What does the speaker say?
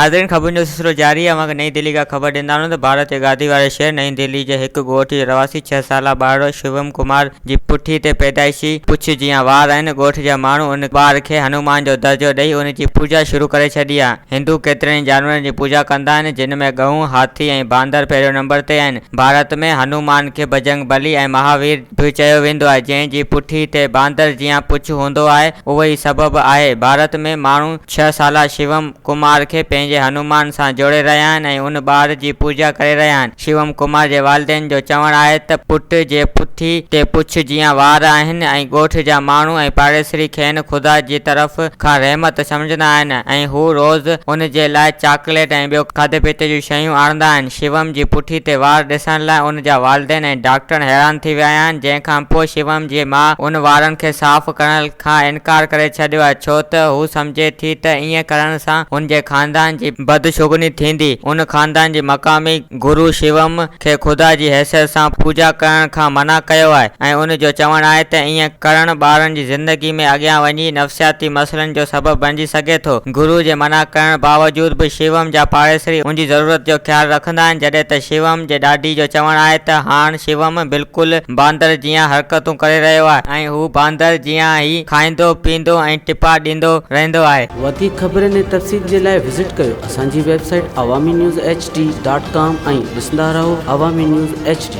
नाज़रीन, खबर जो सिलसिलो जारी है। वहाँ नई दिल्ली का खबर ॾींदा आहियूं त भारत जे गादी वारे शहर नई दिल्ली जे हिकु ॻोठ जे रवासी 6 साला ॿार शिवम कुमार जी पुठी ते पैदाइशी पुछ जीअं वार आहिनि। ॻोठ जा माण्हू उन ॿार खे हनुमान जो दर्जो ॾेई उन जी पूजा शुरू करे छॾी आहे। हिंदू केतिरनि जानवरनि जी पूजा कंदा आहिनि, जिन में गऊ, हाथी ऐं बांदर पहिरियों नंबर ते आहिनि। भारत में हनुमान खे बजरंग बली ऐं महावीर बि चयो वेंदो आहे, जंहिंजी पुठी ते बांदर जीअं पुछ हूंदो आहे। उहो ई सबबु आहे भारत में माण्हू 6 साला शिवम कुमार खे पंहिंजे हनुमान सां जोड़े रहिया आहिनि ऐं उन ॿार जी पूजा करे रहिया आहिनि। शिवम कुमार जे वालिदेन जो चवणु आहे त पुट जे पुठी ते पुछ जीअं वार आहिनि ऐं ॻोठ जा माण्हू ऐं पाड़ेसरी खेनि ख़ुदा जी तरफ़ खां रहमत सम्झंदा आहिनि ऐं हू रोज़ उन जे लाइ चॉकलेट ऐं ॿियो खाधे पीते जूं शयूं आणंदा आहिनि। शिवम जी पुठी ते वार ॾिसण लाइ उन जा वालिदेन ऐं डॉक्टर हैरान थी विया आहिनि, जंहिंखां पोइ शिवम जी माउ उन वारनि खे साफ़ करण खां इनकार करे छॾियो आहे, छो त हू सम्झे थी त ईअं करण सां उन जे ख़ानदान जी बदशुगनी थींदी। उन ख़ानदान जी मक़ामी गुरु शिवम खे ख़ुदा जी हैसियत सां पूजा करण खां मना कयो आहे ऐं उन जो चवणु आहे त ईअं करण ॿारनि जी ज़िंदगी में अॻियां वञी नफ़सियाती मसइलनि जो सबबु बणिजी सघे थो। गुरु जे मना करण बावजूद बि शिवम जा पाड़ेसरी उन जी ज़रूरत जो ख़्यालु रखंदा आहिनि, जॾहिं त शिवम जे ॾाॾी जो चवणु आहे त हाणे शिवम बिल्कुलु बांदर जीअं हरकतूं करे रहियो आहे ऐं हू बांदर जीअं ई खाईंदो पींदो ऐं टिपा ॾींदो रहंदो आहे। वधीक ख़बरनि ऐं तफ़सील जे लाइ विज़िट कयो असांजी वेबसाइट awamiNewsHD.com ऐं ॾिसंदा रहो अवामी न्यूज़ HD।